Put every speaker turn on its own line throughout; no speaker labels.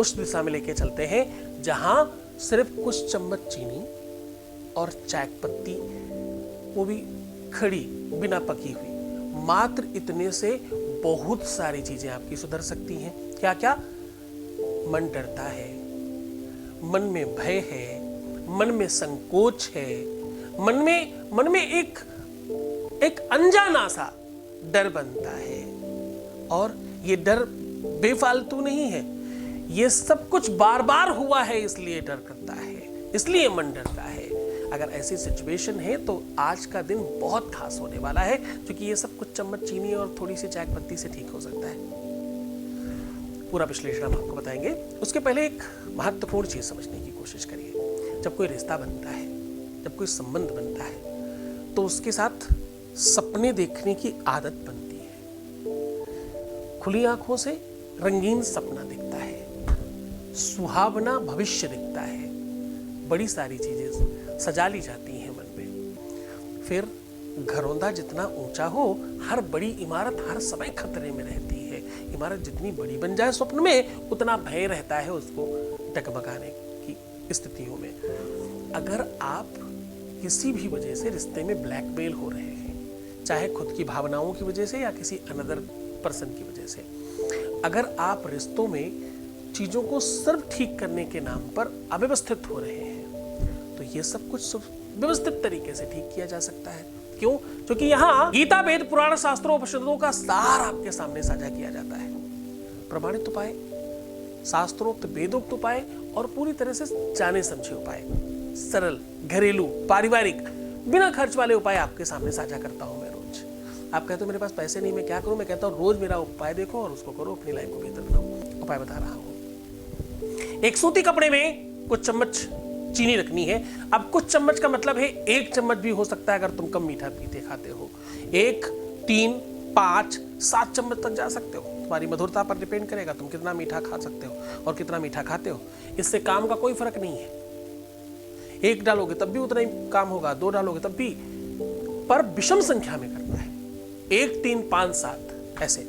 उस दिशा में लेके चलते हैं जहां सिर्फ कुछ चम्मच चीनी और चाय पत्ती, वो भी खड़ी बिना पकी हुई, मात्र इतने से बहुत सारी चीजें आपकी सुधर सकती हैं। क्या क्या? मन डरता है, मन में भय है, मन में संकोच है, मन में एक अनजाना सा डर बनता है। और ये डर बेफालतू नहीं है, ये सब कुछ बार बार हुआ है इसलिए डर करता है, इसलिए मन डरता है। अगर ऐसी सिचुएशन है तो आज का दिन बहुत खास होने वाला है, क्योंकि ये सब कुछ चम्मच चीनी और थोड़ी सी चाय पत्ती से ठीक हो सकता है। पूरा विश्लेषण हम आपको बताएंगे। उसके पहले एक महत्वपूर्ण चीज समझने की कोशिश करिए। जब कोई रिश्ता बनता है, जब कोई संबंध बनता है, तो उसके साथ सपने देखने की आदत बनती है। खुली आंखों से रंगीन सपना दिखता है, सुहावना भविष्य दिखता है, बड़ी सारी चीजें सजा ली जाती हैं मन में। फिर घरौंदा जितना ऊंचा हो, हर बड़ी इमारत हर समय खतरे में रहती है। इमारत जितनी बड़ी बन जाए स्वप्न में, उतना भय रहता है उसको डगमगाने की स्थितियों में। अगर आप किसी भी वजह से रिश्ते में ब्लैकमेल हो रहे हैं, चाहे खुद की भावनाओं की वजह से या किसी अनदर पर्सन की वजह से, अगर आप रिश्तों में चीजों को सिर्फ ठीक करने के नाम पर अव्यवस्थित हो रहे हैं, तो ये सब कुछ व्यवस्थित तरीके से ठीक किया जा सकता है। क्यों? क्योंकि यहाँ गीता, वेद, पुराण, शास्त्रों, उपनिषदों का सार आपके सामने साझा किया जाता है। प्रमाणित उपाय, शास्त्रोक्त वेदोक्त उपाय और पूरी तरह से जाने समझे उपाय, सरल, घरेलू, पारिवारिक, बिना खर्च वाले उपाय आपके सामने साझा करता हूं मैं रोज। आप कहते हो मेरे पास पैसे नहीं, मैं क्या करूं? मैं कहता हूं रोज मेरा उपाय देखो और उसको करो, अपनी लाइफ को बेहतर बनाओ। उपाय बता रहा हूं। एक सूती कपड़े में कुछ चम्मच चीनी रखनी है। अब कुछ चम्मच का मतलब है 1 चम्मच भी हो सकता है अगर तुम कम मीठा पीते खाते हो। 1, 3, 5, 7 चम्मच तक जा सकते हो। तुम्हारी मधुरता पर डिपेंड करेगा तुम कितना मीठा खा सकते हो और कितना मीठा खाते हो। इससे काम का कोई फर्क नहीं है। 1 डालोगे तब भी उतना ही काम होगा, 2 डालोगे तब भी, पर विषम संख्या में करना है। 1, 3, 5, 7 ऐसे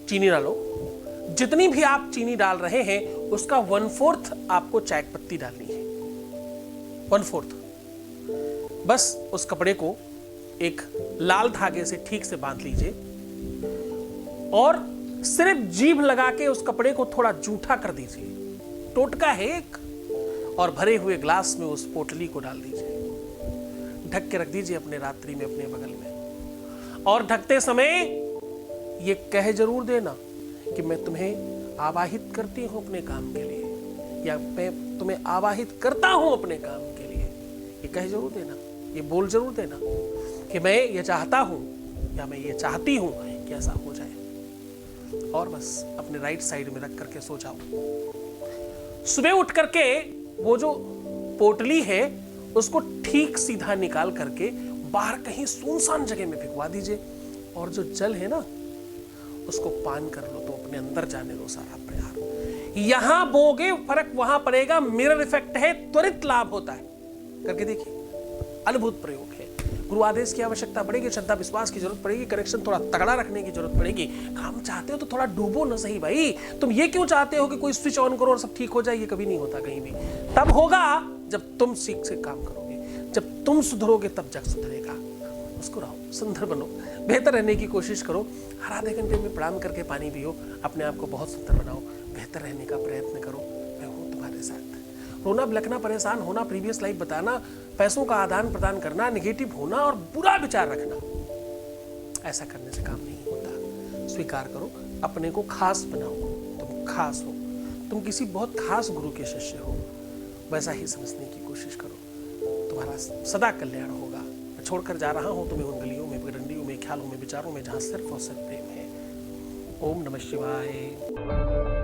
चीनी डालो। जितनी भी आप चीनी डाल रहे हैं उसका 1/4 आपको चाय पत्ती डालनी है। 1/4। बस उस कपड़े को एक लाल धागे से ठीक से बांध लीजिए और सिर्फ जीभ लगा के उस कपड़े को थोड़ा जूठा कर दीजिए। टोटका है एक, और भरे हुए ग्लास में उस पोटली को डाल दीजिए। ढक के रख दीजिए अपने रात्रि में अपने बगल में। और ढकते समय ये कह जरूर देना कि मैं तुम्हें आवाहित करती हूं अपने काम के लिए, या मैं तुम्हें आवाहित करता हूं अपने काम के लिए। ये कह जरूर देना, ये बोल जरूर देना कि मैं ये चाहता हूं या मैं ये चाहती हूं कि ऐसा हो जाए। और बस अपने राइट साइड में रख करके सो जाओ। सुबह उठ करके वो जो पोटली है उसको ठीक सीधा निकाल करके बाहर कहीं सुनसान जगह में फेंकवा दीजिए। और जो जल है ना उसको पान कर लो, तो अपने अंदर जाने दो सारा प्यार। यहां बोगे फर्क वहां पड़ेगा। मिरर इफेक्ट है, त्वरित लाभ होता है। करके देखिए, अद्भुत प्रयोग है। गुरु आदेश की आवश्यकता पड़ेगी, श्रद्धा विश्वास की जरूरत पड़ेगी, कनेक्शन थोड़ा तगड़ा रखने की जरूरत पड़ेगी। काम चाहते हो तो थोड़ा डूबो ना सही भाई। तुम ये क्यों चाहते हो कि कोई स्विच ऑन करो और सब ठीक हो जाए? ये कभी नहीं होता कहीं भी। तब होगा जब तुम सीख से काम करोगे, जब तुम सुधरोगे तब जग सुधरेगा। मुस्कुराओ, सुंदर बनो, बेहतर रहने की कोशिश करो। हर आधे घंटे में प्रणाम करके पानी पियो, अपने आप को बहुत सुंदर बनाओ, बेहतर रहने का प्रयत्न करो। मैं हूँ तुम्हारे साथ। रोना, बिलखना, परेशान होना, प्रीवियस लाइफ बताना, पैसों का आदान प्रदान करना, नेगेटिव होना और बुरा विचार रखना, ऐसा करने से काम नहीं होता। स्वीकार करो, अपने को खास बनाओ। तुम खास हो, तुम किसी बहुत खास गुरु के शिष्य हो, वैसा ही समझने की कोशिश करो। तुम्हारा सदा कल्याण होगा। मैं छोड़कर जा रहा हूं तुम्हें उन गलियों में, पगडंडियों में, ख्यालों में, विचारों में, जहां सिर्फ और सिर्फ प्रेम है। ओम नमः शिवाय।